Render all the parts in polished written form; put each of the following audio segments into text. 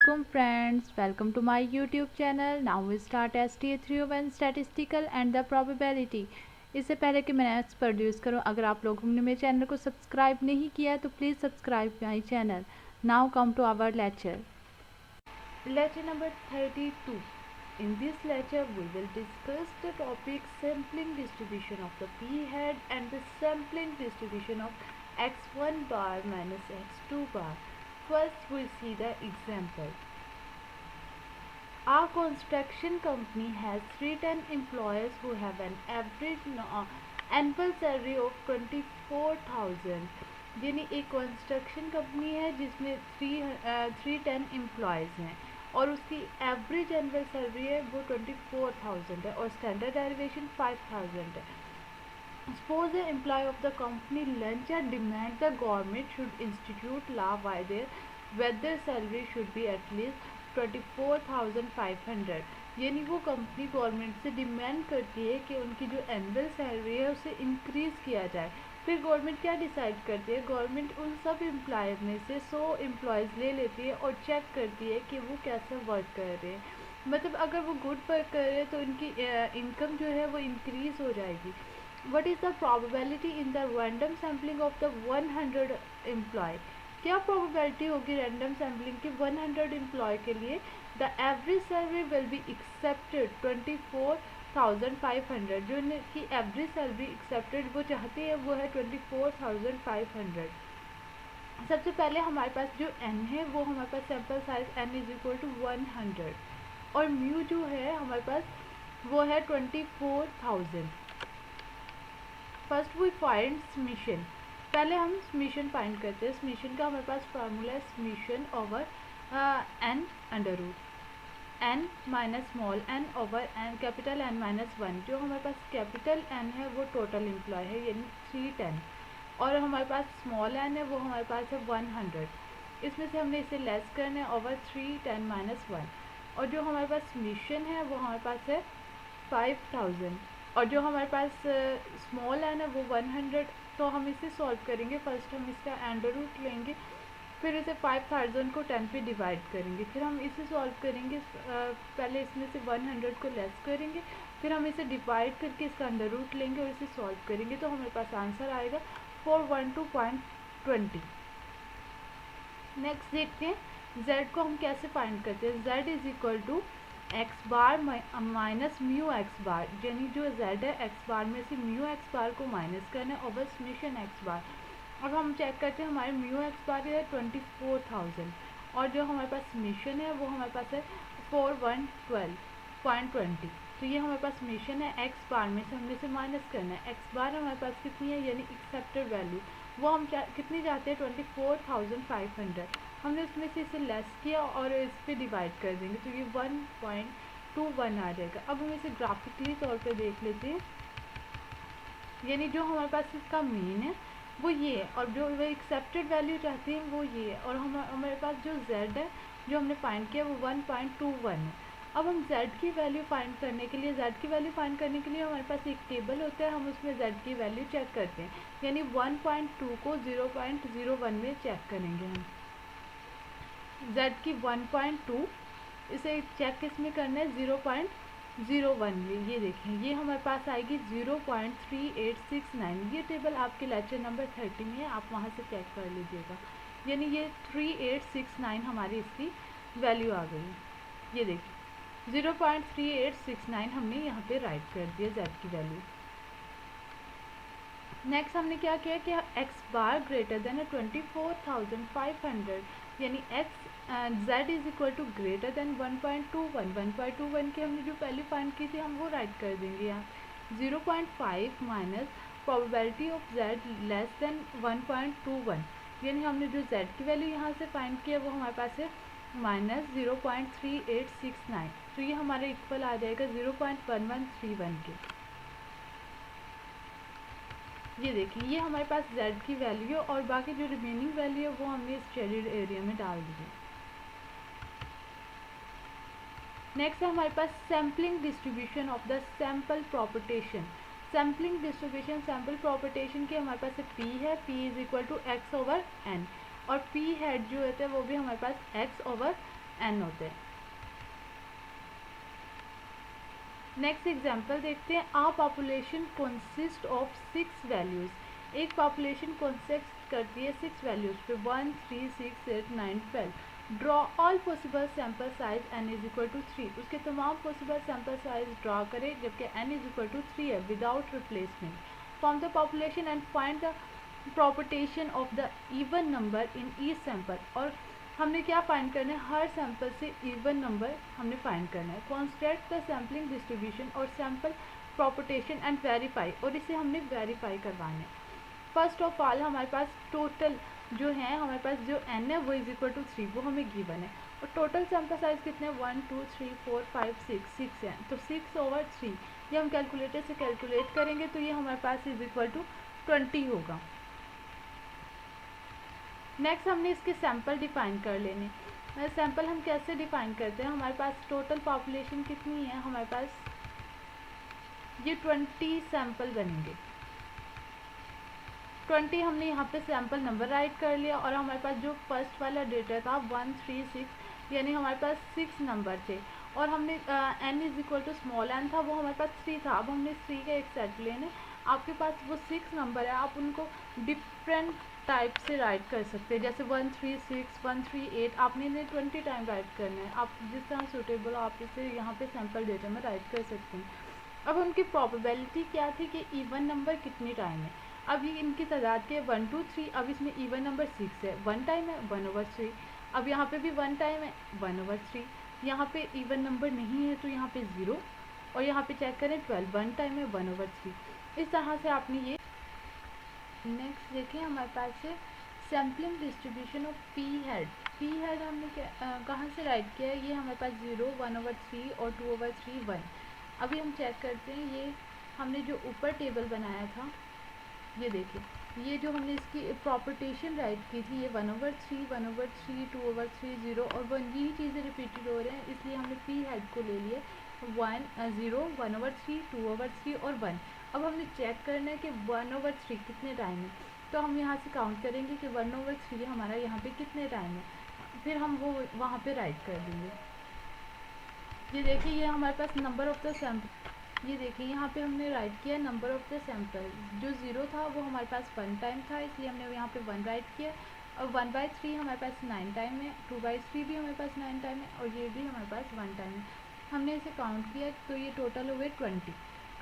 Welcome friends, welcome to my YouTube channel. Now we start STA301 Statistical and the Probability. इससे पहले कि मैं next produce करूं, अगर आप लोगों ने मेरे चैनल को सब्सक्राइब नहीं किया है तो please subscribe my channel. Now come to our lecture. Lecture number 32. In this lecture we will discuss the topic sampling distribution of the p-head and the sampling distribution of x1 bar minus x2 bar. First we see the example. Our construction company has 310 employees who have an average annual salary of 24,000. यानी एक construction company है जिसमें 310 employees हैं और उसकी average annual salary है वो 24,000 है और स्टैंडर्ड डेरिवेशन 5,000 है. Suppose the employee of the company lunch and demand the government should institute law by whether salary should be at least 24,500. यानी वो कंपनी गवर्नमेंट से डिमांड करती है कि उनकी जो एनुअल सैलरी है उसे इंक्रीज़ किया जाए. फिर गवर्नमेंट क्या डिसाइड करती है, गवर्नमेंट उन सब एम्प्लॉय में से 100 एम्प्लॉयज़ ले लेती है और चेक करती है कि वो कैसे वर्क कर रहे हैं. मतलब अगर वो गुड वर्क कर रहे हैं तो उनकी इनकम जो है वो इंक्रीज़ हो जाएगी. What is the probability in the random sampling of the 100 employee? क्या probability होगी random sampling की 100 employee के लिए? The average salary will be accepted 24,500. जो इनकी average salary accepted वो चाहते हैं वो है 24,500. सबसे पहले हमारे पास जो n है वो हमारे पास sample size n is equal to 100 और mu जो है हमारे पास वो है 24,000. First we find summation. पहले हम समीशन फाइंड करते हैं. समीशन का हमारे पास फार्मूला है summation over N under root N minus small N over N capital N minus 1. जो हमारे पास कैपिटल एन है वो टोटल एम्प्लॉय है यानी 310 और हमारे पास स्मॉल एन है वो हमारे पास है 100. इसमें से हमने इसे लेस करना है ओवर 310 माइनस 1 और जो हमारे पास समीशन है वो हमारे पास है 5,000 और जो हमारे पास स्मॉल एन है वो 100. तो हम इसे सॉल्व करेंगे. फर्स्ट हम इसका अंडर रूट लेंगे, फिर इसे 5,000 को 10 पे डिवाइड करेंगे, फिर हम इसे सॉल्व करेंगे. पहले इसमें से 100 को लेस करेंगे, फिर हम इसे डिवाइड करके इसका अंडर रूट लेंगे और इसे सॉल्व करेंगे. तो हमारे पास आंसर आएगा 412.20. नेक्स्ट देखते हैं z को हम कैसे फाइंड करते हैं. z is equal to x bar minus mu x bar. यानी जो z है एक्स बार में से म्यू एक्स बार को माइनस करना है ओवर समेशन एक्स बार. अब हम चेक करते हैं हमारे म्यू एक्स बार है 24,000 और जो हमारे पास समेशन है वो हमारे पास है 412.20. तो ये हमारे पास समेशन है एक्स बार में से हमने इसे माइनस करना है. एक्स बार हमारे पास कितनी है यानी एक्सेप्टेड वैल्यू वो हम कितनी चाहते हैं 24,500. हमने उसमें से इसे लेस किया और इस पर डिवाइड कर देंगे तो ये 1.21 आ जाएगा. अब हम इसे ग्राफिकली तौर पे देख लेते हैं. यानी जो हमारे पास इसका मीन है वो ये है और जो वो एक्सेप्टेड वैल्यू चाहते हैं वो ये है और हमारे पास जो z है जो हमने फाइंड किया वो 1.21 है. अब हम z की वैल्यू फाइंड करने के लिए हमारे पास एक टेबल होता है, हम उसमें z की वैल्यू चेक करते हैं. यानी 1.2 को 0.01 में चेक करेंगे हम. z की 1.2 इसे चेक किस में करना है 0.01 में. ये देखें ये हमारे पास आएगी 0.3869. ये टेबल आपके लेक्चर नंबर 30 में है, आप वहाँ से चेक कर लीजिएगा. यानी ये 3869 हमारी इसकी वैल्यू आ गई. ये देखिए 0.3869 हमने यहाँ पे राइट कर दिया z की वैल्यू. नेक्स्ट हमने क्या किया कि x बार ग्रेटर देन 24,500 यानी x z is equal to greater than 1.21. 1.21 की हमने जो पहले फाइंड की थी हम वो राइट कर देंगे यहाँ. 0.5 minus probability of z less than 1.21 यानी हमने जो z की वैल्यू यहाँ से फाइंड किया वो हमारे पास है माइनस 0.3869. तो ये हमारे इक्वल आ जाएगा 0.1131 के. ये देखिए ये हमारे पास z की वैल्यू है और बाकी जो रिमेनिंग वैल्यू है वो हमने इस शेडेड एरिया में डाल दी है. नेक्स्ट है हमारे पास sampling distribution of the sample proportion. Sampling distribution sample proportion की हमारे पास p है, p is equal to x over n और p हेड जो होता है वो भी हमारे पास x ओवर n होते हैं। नेक्स्ट एग्जाम्पल देखते हैं। आ पॉपुलेशन कंसिस्ट ऑफ 6 वैल्यूज़। एक पॉपुलेशन कंसिस्ट करती है 6 वैल्यूज़ पे 1, 3, 6, 8, 9, 12। Draw all possible sample size n is equal to 3। उसके तमाम पॉसिबल सैम्पल साइज ड्रॉ करें जबकि n इज इक्वल टू 3 है without replacement. Form the population and find the proportion of the even number in each sample. और हमने क्या find करना है, हर सैंपल से इवन नंबर हमने फाइंड करना है। कॉन्स्टेंट द सैम्पलिंग डिस्ट्रीब्यूशन और सैंपल प्रोपोर्शन एंड वेरीफाई, और इसे हमने वेरीफाई करवाना है। फर्स्ट ऑफ ऑल हमारे पास टोटल जो है, हमारे पास जो n है वो इज इक्वल टू 3, वो हमें गिवन है। और टोटल सैंपल साइज कितने हैं, 1 2 3 4 5 6 है, तो 6/3 ये हम कैलकुलेटर से कैलकुलेट करेंगे तो ये हमारे पास इज इक्वल टू 20 होगा। नेक्स्ट हमने इसके सैंपल डिफाइन कर लेने। सैंपल हम कैसे डिफाइन करते हैं, हमारे पास टोटल पॉपुलेशन कितनी है, हमारे पास ये 20 सैंपल बनेंगे। 20 हमने यहाँ पे सैंपल नंबर राइट कर लिया और हमारे पास जो फर्स्ट वाला डेटा था 1 3 6 यानी हमारे पास 6 नंबर थे और हमने n is equal to small n था, वो हमारे पास 3 था। अब हमने 3 का एक सेट लेने, आपके पास वो 6 नंबर है, आप उनको डिफरेंट टाइप से राइट कर सकते हैं, जैसे 1 3 6 1 3 8 आपने इन्हें 20 टाइम राइट करना है। आप जिस तरह सूटेबल हो आप इसे यहाँ पे सैंपल डेटा में राइट कर सकते हैं। अब उनकी प्रोबेबिलिटी क्या थी कि इवन नंबर कितनी टाइम है। अब ये इनकी तादाद के 1 2 3, अब इसमें इवन नंबर 6 है, 1 टाइम है 1/3। अब यहाँ पे भी 1 टाइम है 1/3। यहाँ पे इवन नंबर नहीं है तो यहाँ पे 0 और यहाँ पे चेक करें 12, 1 टाइम है 1/3। इस तरह से आपने ये। नेक्स्ट देखिए हमारे पास है sampling distribution of P head. P head हमने कहाँ से राइट किया है, ये हमारे पास 0 1/3 और 2/3 1। अभी हम चेक करते हैं, ये हमने जो ऊपर टेबल बनाया था ये देखिए, ये जो हमने इसकी प्रोपोर्शन राइट की थी ये 1/3 1/3 2/3 0 और 1, यही चीज़ें रिपीटेड हो रहे हैं इसलिए हमने पी हेड को ले लिया 0 1/3 2/3 और 1। अब हमने चेक करना है कि 1/3 कितने टाइम है, तो हम यहाँ से काउंट करेंगे कि 1/3 हमारा यहाँ पे कितने टाइम है, फिर हम वो वहाँ पे राइट कर देंगे। ये देखिए ये हमारे पास नंबर ऑफ द सैम्पल, ये देखिए यहाँ पे हमने राइट किया नंबर ऑफ द सैम्पल। जो 0 था वो हमारे पास 1 टाइम था इसलिए हमने यहाँ पे 1 राइट किया, और 1/3 हमारे पास 9 टाइम है, 2/3 भी हमारे पास 9 टाइम है और ये भी हमारे पास 1 टाइम है। हमने इसे काउंट किया तो ये टोटल हुए 20।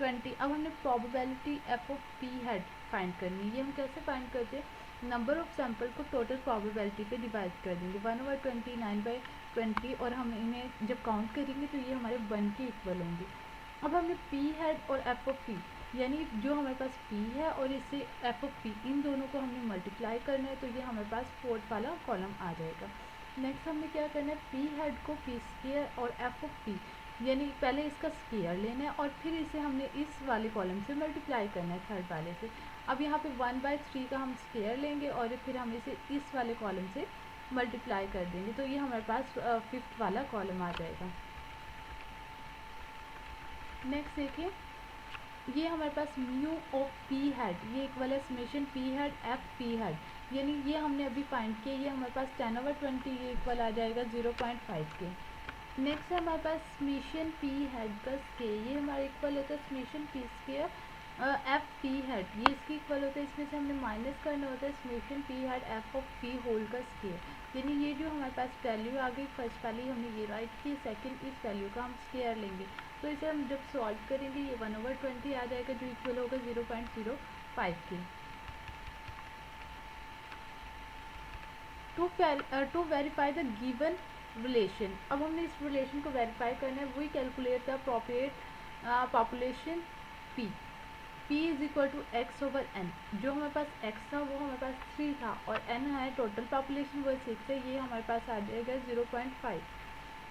अब हमने probability F of P head find करनी है। ये हम कैसे फाइंड करते हैं, नंबर ऑफ सैम्पल को टोटल प्रोबेबिलिटी पे डिवाइड कर देंगे 1/20 9/20 और हम इन्हें जब काउंट करेंगे तो ये हमारे 1 के इक्वल होंगे। अब हमने पी हेड और एफ ऑफ पी यानी जो हमारे पास पी है और इससे एफ ऑफ पी इन दोनों को हमने मल्टीप्लाई करना है तो ये हमारे पास फोर्थ वाला कॉलम आ जाएगा। नेक्स्ट हमने क्या करना है, पी हेड को पी स्क्वायर और एफ ऑफ पी यानी पहले इसका स्क्वायर लेना है और फिर इसे हमने इस वाले कॉलम से मल्टीप्लाई करना है थर्ड वाले से। अब यहाँ पे 1/3 का हम स्क्वायर लेंगे और फिर हम इसे इस वाले कॉलम से मल्टीप्लाई कर देंगे तो ये हमारे पास फिफ्थ वाला कॉलम आ जाएगा। नेक्स्ट देखिए ये हमारे पास म्यू ऑफ पी हेड, ये इक्वल है summation P head F P head यानी ये हमने अभी फाइंड किया, ये हमारे पास 10/20 ये इक्वल आ जाएगा 0.5 के। नेक्स्ट है हमारे पास समेशन पी हेड का स्क्वायर, ये हमारा इक्वल होता है summation P square F P head, ये इसकी इक्वल होता है, इसमें से हमने माइनस करना होता है summation P head F of P whole का स्क्वायर यानी ये जो हमारे पास वैल्यू आ गई फर्स्ट वाली हमने ये राइट की, सेकंड इस वैल्यू का हम स्क्वायर लेंगे तो इसे हम जब सॉल्व करेंगे ये 1/20 आ जाएगा जो इक्वल होगा 0.05 के। To verify the given relation, अब हमने इस रिलेशन को वेरीफाई करना है, वही calculate the appropriate population P. P is equal to X over N, जो हमारे पास x था वो हमारे पास 3 था और n है टोटल पॉपुलेशन वो 6 है, ये हमारे पास आ जाएगा 0.5।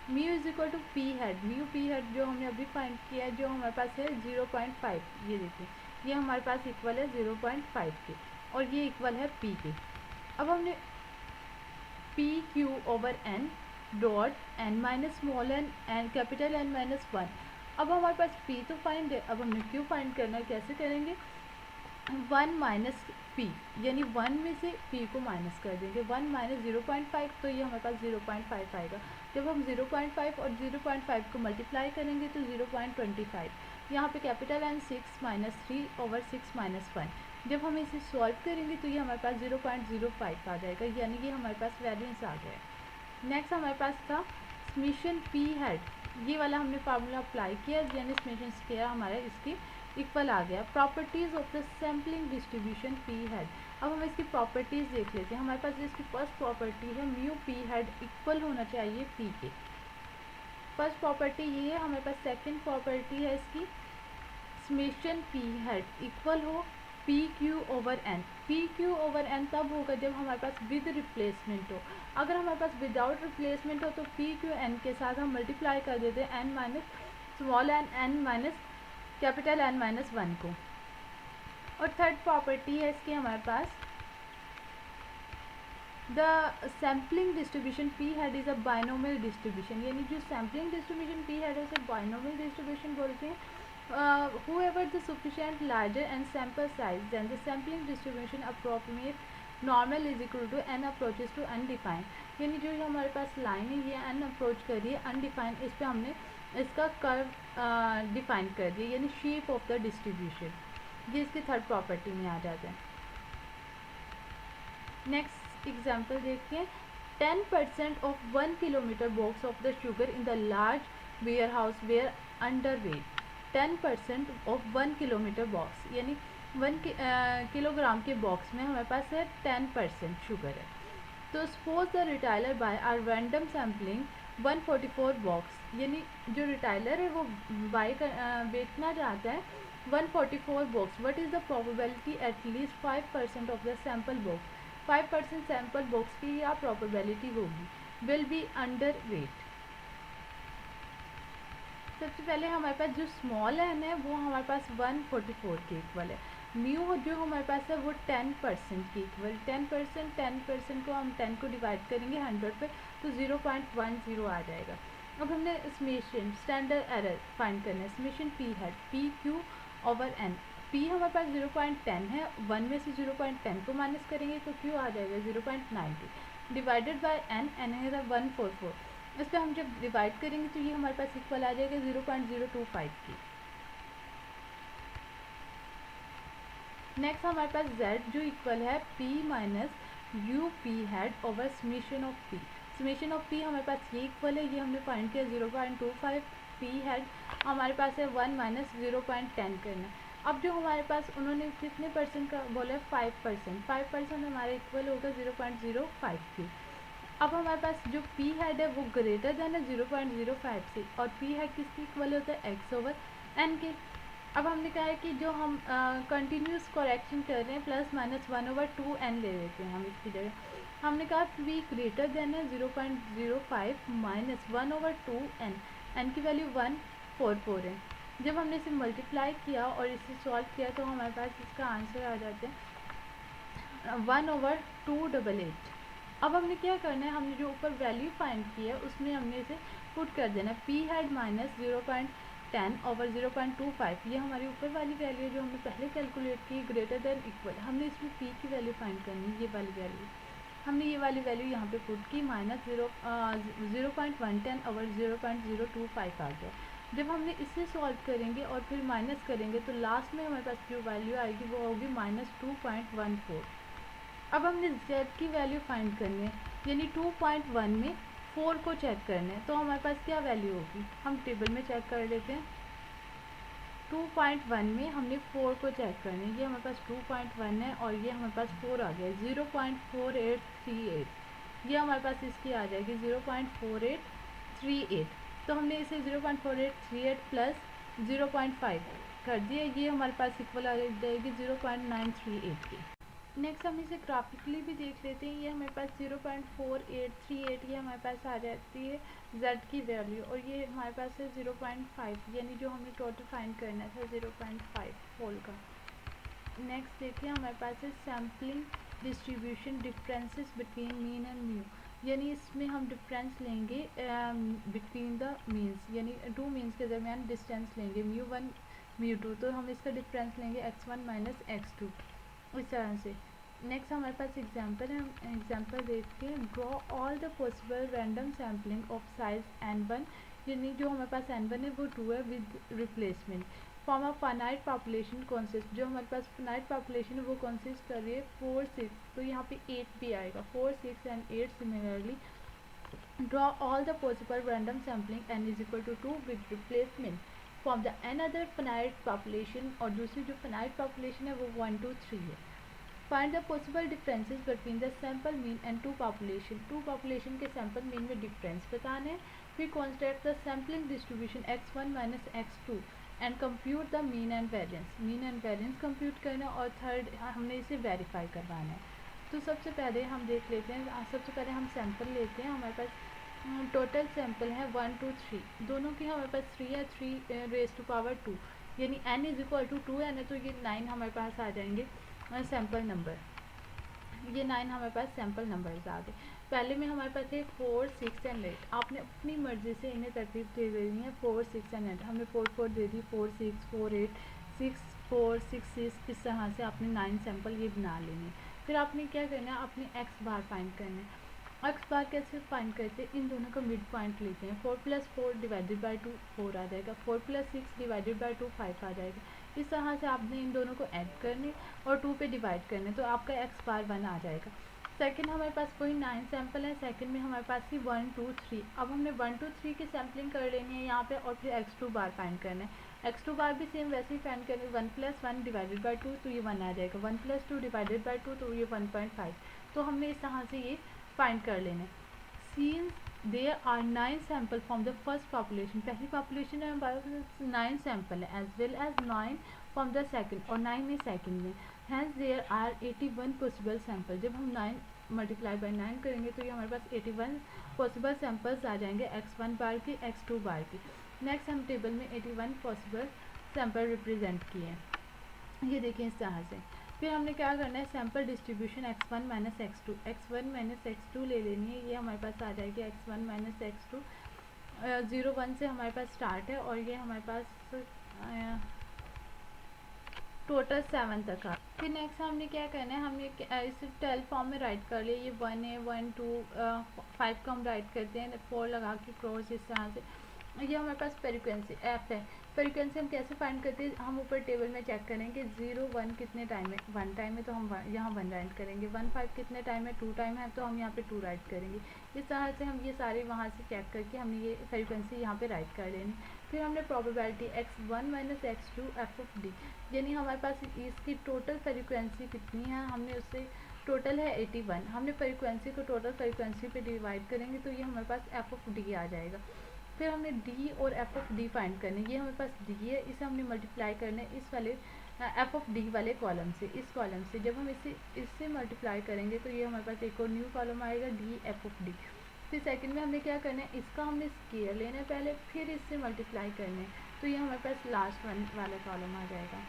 Mu is equal to P head, mu P head जो हमने अभी फाइंड किया है जो हमारे पास है 0.5, ये देखिए ये हमारे पास इक्वल है 0.5 के और ये इक्वल है p के। अब हमने P Q over N dot N minus small N N capital N minus 1। अब हमारे पास p तो फाइंड है, अब हमें q फाइंड करना है, कैसे करेंगे 1 माइनस पी यानी 1 में से p को माइनस कर देंगे, 1 माइनस 0.5 तो ये हमारे पास 0.5 आएगा। जब हम 0.5 और 0.5 को मल्टीप्लाई करेंगे तो 0.25, यहाँ पे capital N 6 minus 3 over 6 minus 1। जब हम इसे सॉल्व करेंगे तो ये हमारे पास 0.05 आ जाएगा, यानी कि हमारे पास वैरिएंस आ गया। नेक्स्ट हमारे पास था समेशन पी हेड, ये वाला हमने फार्मूला अप्लाई किया, यानी समेशन स्क्वायर हमारा इसकी इक्वल आ गया। Properties of the sampling distribution P head, अब हम इसकी प्रॉपर्टीज़ देख लेते हैं। हमारे पास इसकी फर्स्ट प्रॉपर्टी है म्यू पी हेड इक्वल होना चाहिए पी के, फर्स्ट प्रॉपर्टी ये है। हमारे पास सेकंड प्रॉपर्टी है इसकी समेशन पी हेड इक्वल हो P Q over N. P Q over N तब होगा जब हमारे पास विद रिप्लेसमेंट हो। अगर हमारे पास विदाउट रिप्लेसमेंट हो तो पी क्यू एन के साथ हम मल्टीप्लाई कर देते हैं N minus small N minus capital N minus 1 को। और थर्ड प्रॉपर्टी है इसकी हमारे पास the sampling distribution P hat is a binomial distribution, यानी जो सैम्पलिंग डिस्ट्रीब्यूशन पी हेड है उसे बाइनोमियल डिस्ट्रीब्यूशन बोलते हैं। whoever the sufficient larger and sample size then the sampling distribution approximate normal is equal to n approaches to undefined, यानी जो हमारे पास line है ये n अप्रोच कर रही है अनडिफाइंड, इस पे हमने इसका कर्व डिफाइन कर दिया, यानी शेप ऑफ द डिस्ट्रीब्यूशन। ये इसकी थर्ड प्रॉपर्टी में आ जाता है। नेक्स्ट एग्जांपल देखिए, 10% of 1 kilometre box of the sugar in the large warehouse were underweight. 10% of 1 kilometre box, यानी 1 किलोग्राम के बॉक्स में हमारे पास है 10% शुगर है। तो suppose the retailer buy are random sampling 144 box, यानी जो रिटेलर है वो बेचना चाहता है 144 box. What is the probability at least 5% of the sample box, 5% sample box की क्या प्रोबेबिलिटी होगी विल बी अंडर वेट। सबसे पहले हमारे पास जो स्मॉल एन है वो हमारे पास 144 के इक्वल है। म्यू जो हमारे पास है वो 10% के इक्वल, 10% को हम 10 को डिवाइड करेंगे 100 पे तो 0.10 आ जाएगा। अब हमने समेशन स्टैंडर्ड एरर फाइंड करना है। Summation P head P Q over N, P हमारे पास 0.10 है, 1 में से 0.10 को माइनस करेंगे तो क्यू आ जाएगा 0.90 डिवाइडेड बाय एन, एन है 144, इस पर हम जब डिवाइड करेंगे तो ये हमारे पास इक्वल आ जाएगा 0.025 की। नेक्स्ट हमारे पास z जो इक्वल है p minus U P head over summation of p। Summation of p हमारे पास ये इक्वल है, ये हमने फाइंड किया 0.25, p हेड हमारे पास है 1 माइनस 0.10 करना। अब जो हमारे पास उन्होंने कितने परसेंट का बोला है 5%, 5% हमारे इक्वल होगा 0.05 की। अब हमारे पास जो पी हेड है वो ग्रेटर देन है 0.05 से, और पी हेड किसकी इक्वल होता है एक्स ओवर एन के। अब हमने कहा है कि जो हम कंटिन्यूस करेक्शन कर रहे हैं प्लस माइनस 1/2n ले लेते हैं हम इसकी जगह। हमने कहा पी ग्रेटर देन है 0.05 माइनस 1/2n, एन की वैल्यू 144 है। जब हमने इसे मल्टीप्लाई किया और इसे सॉल्व किया तो हमारे पास इसका आंसर आ जाता है 1/288। अब हमने क्या करना है, हमने जो ऊपर वैल्यू फाइंड की है उसमें हमने इसे पुट कर देना है। पी हेड माइनस 0.10 ओवर 0.25, ये हमारी ऊपर वाली वैल्यू है जो हमने पहले कैलकुलेट की, ग्रेटर देन इक्वल। हमने इसमें पी की वैल्यू फाइंड करनी है, ये वाली वैल्यू हमने ये वाली वैल्यू यहाँ पे पुट की, माइनस 0.110 ओवर 0.025 आ गया। जब हमने इसे सॉल्व करेंगे और फिर माइनस करेंगे तो लास्ट में हमारे पास जो वैल्यू आएगी वो होगी माइनस 2.14। अब हमने z की वैल्यू फाइंड करनी है, यानी 2.1 में 4 को चेक करना है, तो हमारे पास क्या वैल्यू होगी हम टेबल में चेक कर लेते हैं। 2.1 में हमने 4 को चेक करना है, ये हमारे पास 2.1 है और ये हमारे पास 4 आ गया 0.4838, ये हमारे पास इसकी आ जाएगी 0.4838। तो हमने इसे 0.4838 प्लस 0.5 कर दिया, ये हमारे पास इक्वल आ जाएगी 0.938 की। नेक्स्ट हम इसे ग्राफिकली भी देख लेते हैं। ये हमारे पास 0.4838 ये हमारे पास आ जाती है z की वैल्यू, और ये हमारे पास है 0.5, यानी जो हमें टोटल फाइंड करना था 0.5 होल का। नेक्स्ट देखिए हमारे पास है sampling distribution differences between mean and mu, यानी इसमें हम डिफरेंस लेंगे बिटवीन द मीन्स, यानी 2 मीन्स के दरमियान डिस्टेंस लेंगे μ1 μ2, तो हम इसका डिफरेंस लेंगे x1 माइनस x2 इस तरह से। नेक्स्ट हमारे पास एग्जांपल है, हम एग्जांपल देखते हैं। Draw all the possible random sampling of size n1, यानी जो हमारे पास n1 है वो 2 है with replacement. Form of finite population consist, जो हमारे पास फाइनाइट पॉपुलेशन है वो कॉन्सिस्ट कर रही है 4 6, तो यहाँ पे 8 भी आएगा, 4 6 and 8 similarly. Draw all the possible random sampling n is equal to 2 with replacement form the another finite population, और दूसरी जो फाइनाइट पॉपुलेशन है वो 1 2 3 है। Find the possible differences between the sample mean and to population, to population के sample mean में difference बताने हैं। फिर construct the sampling distribution x1 minus x2 and compute the mean and variance, mean and variance compute करना, और third हमने इसे verify करवाना है। तो सबसे पहले हम देख लेते हैं, सबसे पहले हम सैम्पल लेते हैं। हमारे पास टोटल सैम्पल है 1 2 3, दोनों की हमारे पास 3 है, 3 रेज टू पावर 2, यानी n इज इक्वल टू 2 है, तो ये 9 हमारे पास आ जाएंगे सैम्पल नंबर, ये 9 हमारे पास सैम्पल नंबर्स आ गए। पहले में हमारे पास है 4 6 एंड 8, आपने अपनी मर्जी से इन्हें तरतीब दे देनी है 4 6 एंड 8, हमने 4 4 दे दी, 4 6 4 8 6 4 6 6, इस तरह से आपने 9 सैम्पल ये बना लेने। फिर आपने क्या करना है, अपने एक्स बार फाइंड करना है। एक्स बार कैसे फाइंड करते हैं, इन दोनों का मिड पॉइंट लेते हैं, 4 + 4 डिवाइडेड बाई 2 4 आ जाएगा, 4 + 6 डिवाइडेड बाई 2 5 आ जाएगा। इस तरह से आपने इन दोनों को ऐड करने और 2 पे डिवाइड करने, तो आपका एक्स बार 1 आ जाएगा। सेकंड हमारे पास वही 9 सैम्पल है, सेकंड में हमारे पास ही 1 2 3, अब हमने 1 2 3 की सैम्पलिंग कर लेनी है यहाँ पे, और फिर x2 बार फाइंड करना है। x2 बार भी सेम वैसे ही फाइंड करना है, 1 + 1 डिवाइडेड बाई 2, तो ये 1 आ जाएगा, 1 + 2 डिवाइडेड बाई 2, तो ये 1.5, तो हमने इस तरह से ये फाइंड कर लेना है। Since there are 9 sample from the first population, पहली पॉपुलेशन में हमारे पास 9 सैम्पल है, as well as 9 from the second, और 9 है सेकंड में, hence there are 81 possible sample. जब हम 9 मल्टीप्लाई बाई 9 करेंगे तो ये हमारे पास 81 पॉसिबल सैम्पल्स आ जाएंगे x1 बार की, x2 बार की। नेक्स्ट हम टेबल में 81 पॉसिबल सैम्पल रिप्रेजेंट किए हैं, ये देखिए इस तरह से। फिर हमने क्या करना है, sample distribution x1 minus x2, x1 minus x2 ले लेनी है, ये हमारे पास आ जाएगी x1 माइनस x2, 0 1 से हमारे पास स्टार्ट है, और ये हमारे पास टोटल 7 तक आ। फिर नेक्स्ट हमने क्या करना है, हमने इसे 12 फॉर्म में राइट कर लिया, ये 1 है 1 2 5 को हम राइट करते हैं 4 लगा के क्रॉस, इस तरह से। ये हमारे पास फ्रीक्वेंसी एफ है। फ्रीक्वेंसी हम कैसे फाइंड करते हैं, हम ऊपर टेबल में चेक करेंगे 0 1 कितने टाइम है, 1 टाइम है तो हम यहाँ 1 राइट करेंगे, 1 5 कितने टाइम है, 2 टाइम है तो हम यहाँ पे 2 राइट करेंगे। इस तरह से हम ये सारे वहाँ से चेक करके हमने ये फ्रीक्वेंसी यहाँ पे राइट कर लेनी। फिर हमने probability x1 minus x2 F of D, यानी हमारे पास इसकी टोटल फ्रीक्वेंसी कितनी है, हमने उससे टोटल है 81, हमने फ्रीक्वेंसी को टोटल फ्रीक्वेंसी पे डिवाइड करेंगे तो ये हमारे पास एफ ऑफ डी आ जाएगा। फिर हमने डी और एफ ऑफ डी फाइंड करने, ये हमारे पास डी है, इसे हमने मल्टीप्लाई करना है इस वाले एफ ऑफ डी वाले कॉलम से, इस कॉलम से। जब हम इससे मल्टीप्लाई करेंगे तो ये हमारे पास एक और न्यू कॉलम आएगा डी एफ ऑफ डी। फिर सेकंड में हमने क्या करना है, इसका हमने स्केयर लेना है पहले, फिर इससे मल्टीप्लाई करना है, तो ये हमारे पास लास्ट वन वाला कॉलम आ जाएगा।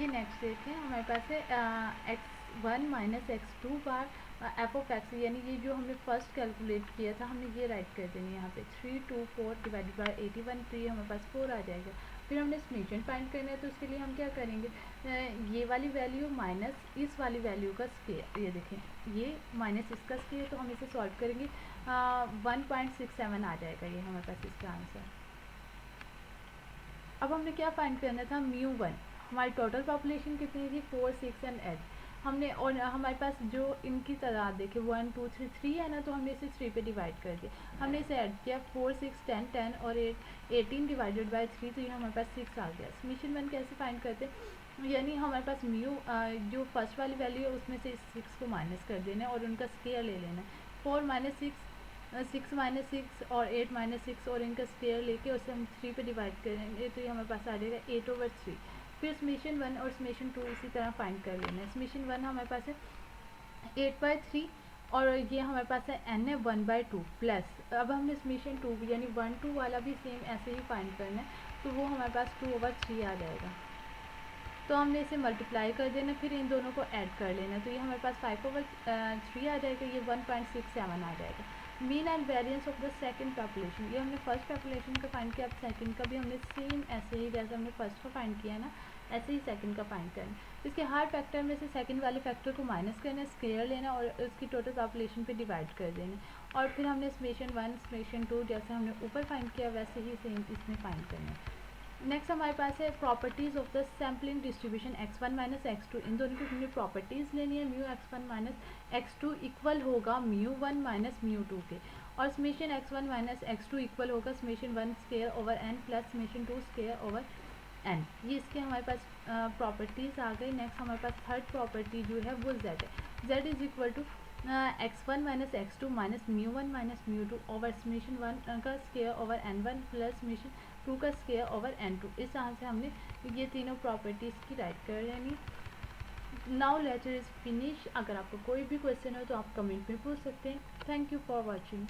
ये नेक्स्ट देखें, हमारे पास है x1 minus x2 bar F of x, यानी ये जो हमने फर्स्ट कैलकुलेट किया था हमने ये राइट कर देनी है यहाँ पे 3 2 4 डिवाइडेड बाय 81, तो ये हमारे पास 4 आ जाएगा। फिर हमने समेशन फाइंड करना है, तो उसके लिए हम क्या करेंगे, ये वाली वैल्यू माइनस इस वाली वैल्यू का स्केयर, ये देखें ये माइनस इसका स्केयर, तो हम इसे सॉल्व करेंगे 1.67 आ जाएगा ये हमारे पास इसका आंसर। अब हमने क्या फाइंड करना था, μ1, हमारी टोटल पॉपुलेशन कितनी थी 4 6 एंड 8, हमने और हमारे पास जो इनकी तादाद देखे 1 2 3 3 है ना, तो हमने इसे 3 पे डिवाइड कर दिया, हमने इसे ऐड किया 4 6 10 10 और 18 डिवाइडेड बाय 3, तो ये हमारे पास 6 आ गया। समेशन 1 कैसे फाइंड करते, यानी हमारे पास म्यू जो फर्स्ट वाली वैल्यू है उसमें से 6 को माइनस कर देना और उनका स्केयर ले लेना, 4 माइनस 6 माइनस 6 और 8 माइनस 6 और इनका स्केयर लेके उसे हम 3 पे डिवाइड करेंगे, तो ये हमारे पास आ जाएगा 8/3। फिर समेशन 1 और समेशन 2 इसी तरह फाइंड कर लेना है। समेशन 1 हमारे पास है 8/3 और ये हमारे पास है n है 1/2 प्लस, अब हमने समेशन 2 यानी 1 2 वाला भी सेम ऐसे ही फाइंड करना है, तो वो हमारे पास 2/3 आ जाएगा, तो हमने इसे मल्टीप्लाई कर देना, फिर इन दोनों को ऐड कर लेना, तो ये हमारे पास 5/3 आ जाएगा, ये 1.67 आ जाएगा। Mean and variance of the second population, ये हमने फर्स्ट पॉपुलेशन का फाइंड किया, अब सेकंड का भी हमने सेम ऐसे ही जैसे हमने फर्स्ट का फाइंड किया ना, ऐसे ही सेकंड का फाइंड करना। इसके हर फैक्टर में से सेकंड वाले फैक्टर को माइनस करना, स्क्वायर लेना और उसकी टोटल पॉपुलेशन पे डिवाइड कर देना। और फिर हमने समेशन 1 समेशन 2 जैसे हमने ऊपर फाइंड किया वैसे ही सेम इसमें फाइंड करना है। नेक्स्ट हमारे पास है properties of the sampling distribution x1 minus x2। इन दोनों की हमने प्रॉपर्टीज़ लेनी है। Mu x1 minus x2 equal होगा म्यू 1 माइनस म्यू 2 के, और summation x1 minus x2 equal होगा summation 1 square over n plus summation 2 square over n। ये इसके हमारे पास प्रॉपर्टीज़ आ गई। नेक्स्ट हमारे पास थर्ड प्रॉपर्टी जो है वो z है। z is equal to x1 minus x2 minus mu 1 minus mu 2 over summation 1 का square over n1 plus summation 2 का स्क्वायर ओवर n2। इस तरह से हमने ये तीनों प्रॉपर्टीज़ की राइट कर लेनी। Now lecture is finish. अगर आपको कोई भी क्वेश्चन हो तो आप कमेंट में पूछ सकते हैं। Thank you for watching.